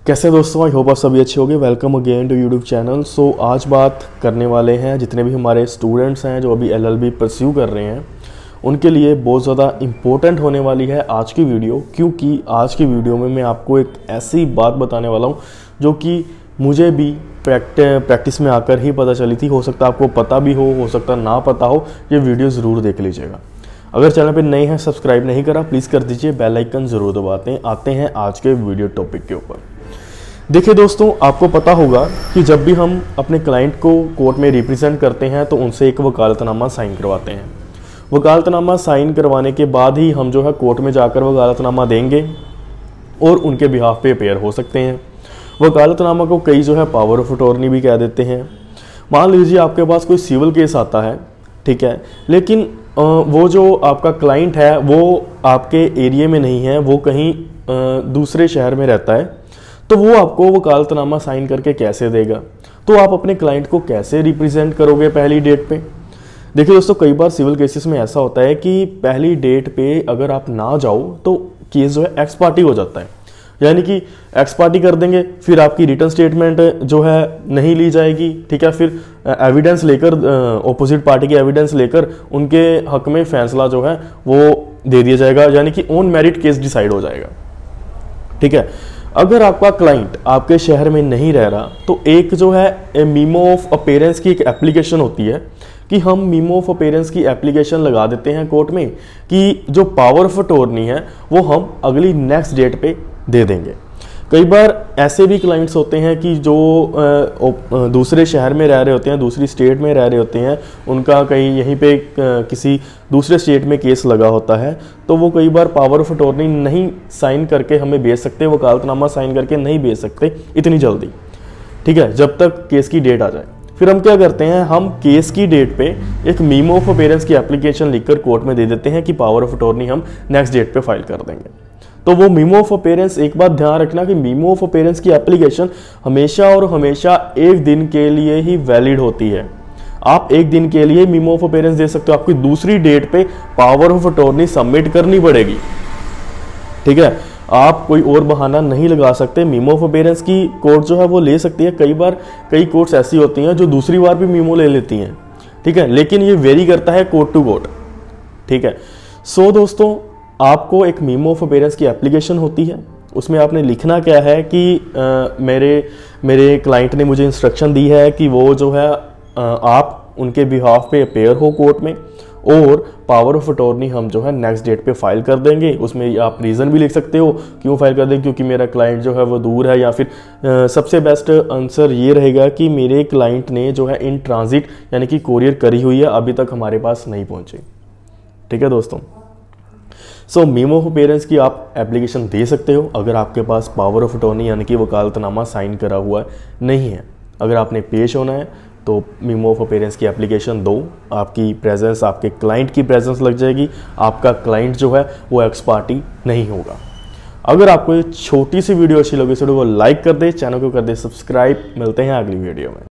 कैसे दोस्तों, I hope आप सभी अच्छे होंगे। Welcome again to YouTube channel. So आज बात करने वाले हैं जितने भी हमारे स्टूडेंट्स हैं जो अभी LLB परस्यू कर रहे हैं, उनके लिए बहुत ज़्यादा इम्पोर्टेंट होने वाली है आज की वीडियो। क्योंकि आज की वीडियो में मैं आपको एक ऐसी बात बताने वाला हूँ जो कि मुझे भी प्रैक्टिस में आकर ही पता चली थी। हो सकता है आपको पता भी हो सकता ना पता हो। ये वीडियो ज़रूर देख लीजिएगा। अगर चैनल पे नए हैं, सब्सक्राइब नहीं करा, प्लीज़ कर दीजिए, बेल आइकन ज़रूर दबाते हैं। आते हैं आज के वीडियो टॉपिक के ऊपर। देखिए दोस्तों, आपको पता होगा कि जब भी हम अपने क्लाइंट को कोर्ट में रिप्रेजेंट करते हैं तो उनसे एक वकालतनामा साइन करवाते हैं। वकालतनामा साइन करवाने के बाद ही हम जो है कोर्ट में जाकर वकालतनामा देंगे और उनके बिहाफ पे अपेयर हो सकते हैं। वकालतनामा को कई जो है पावर ऑफ अटॉर्नी भी कह देते हैं। मान लीजिए आपके पास कोई सिविल केस आता है, ठीक है, लेकिन वो जो आपका क्लाइंट है वो आपके एरिया में नहीं है, वो कहीं दूसरे शहर में रहता है, तो वो आपको वकालतनामा साइन करके कैसे देगा? तो आप अपने क्लाइंट को कैसे रिप्रेजेंट करोगे पहली डेट पे? देखिए दोस्तों, कई बार सिविल केसेस में ऐसा होता है कि पहली डेट पे अगर आप ना जाओ तो केस जो है एक्स पार्टी हो जाता है, यानी कि एक्स पार्टी कर देंगे, फिर आपकी रिटर्न स्टेटमेंट जो है नहीं ली जाएगी, ठीक है, फिर एविडेंस लेकर ऑपोजिट पार्टी की एविडेंस लेकर उनके हक में फैसला जो है वो दे दिया जाएगा, यानी कि ऑन मेरिट केस डिसाइड हो जाएगा, ठीक है। अगर आपका क्लाइंट आपके शहर में नहीं रह रहा तो एक जो है मीमो ऑफ अपेयरेंस की एक एप्लीकेशन होती है कि हम मीमो ऑफ अपेयरेंस की एप्लीकेशन लगा देते हैं कोर्ट में कि जो पावर ऑफ अटॉर्नी है वो हम अगली नेक्स्ट डेट पे दे देंगे। कई बार ऐसे भी क्लाइंट्स होते हैं कि जो दूसरे शहर में रह रहे होते हैं, दूसरी स्टेट में रह रहे होते हैं, उनका कहीं यहीं पे किसी दूसरे स्टेट में केस लगा होता है, तो वो कई बार पावर ऑफ अटॉर्नी नहीं साइन करके हमें भेज सकते, वकालतनामा साइन करके नहीं भेज सकते इतनी जल्दी, ठीक है, जब तक केस की डेट आ जाए। फिर हम क्या करते हैं, हम केस की डेट पे एक मीमो ऑफ अपेयरेंस की एप्लीकेशन लिखकर कोर्ट में दे देते हैं कि पावर ऑफ अटॉर्नी हम नेक्स्ट डेट पे फाइल कर देंगे। तो वो मीमो ऑफ अपेयरेंस, एक बात ध्यान रखना कि मीमो ऑफ अपेयरेंस की एप्लीकेशन हमेशा और हमेशा एक दिन के लिए ही वैलिड होती है। आप एक दिन के लिए मीमो ऑफ अपेयरेंस दे सकते हो, आपकी दूसरी डेट पे पावर ऑफ अटॉर्नी सबमिट करनी पड़ेगी, ठीक है। आप कोई और बहाना नहीं लगा सकते। मीमो ऑफ अपेयरेंस की कोर्ट जो है वो ले सकती है। कई बार कई कोर्ट्स ऐसी होती हैं जो दूसरी बार भी मीमो ले लेती हैं, ठीक है, लेकिन ये वेरी करता है कोर्ट टू कोर्ट, ठीक है। सो दोस्तों, आपको एक मीमो ऑफ अपेयरेंस की एप्लीकेशन होती है, उसमें आपने लिखना क्या है कि मेरे क्लाइंट ने मुझे इंस्ट्रक्शन दी है कि वो जो है आप उनके बिहाफ पे अपेयर हो कोर्ट में और पावर ऑफ अटॉर्नी हम जो है नेक्स्ट डेट पे फाइल कर देंगे। उसमें आप रीज़न भी लिख सकते हो क्यों फाइल कर दें, क्योंकि मेरा क्लाइंट जो है वो दूर है, या फिर सबसे बेस्ट आंसर ये रहेगा कि मेरे क्लाइंट ने जो है इन ट्रांजिट यानी कि कोरियर करी हुई है, अभी तक हमारे पास नहीं पहुँची, ठीक है दोस्तों। सो मीमो ऑफ अपेयरेंस की आप एप्लीकेशन दे सकते हो अगर आपके पास पावर ऑफ अटॉर्नी यानी कि वकालतनामा साइन करा हुआ नहीं है। अगर आपने पेश होना है तो मीमो ऑफ अपेयरेंस की एप्लीकेशन दो, आपकी प्रेजेंस, आपके क्लाइंट की प्रेजेंस लग जाएगी, आपका क्लाइंट जो है वो एक्स पार्टी नहीं होगा। अगर आपको ये छोटी सी वीडियो अच्छी लगी तो वो लाइक कर दे, चैनल को कर दे सब्सक्राइब। मिलते हैं अगली वीडियो में।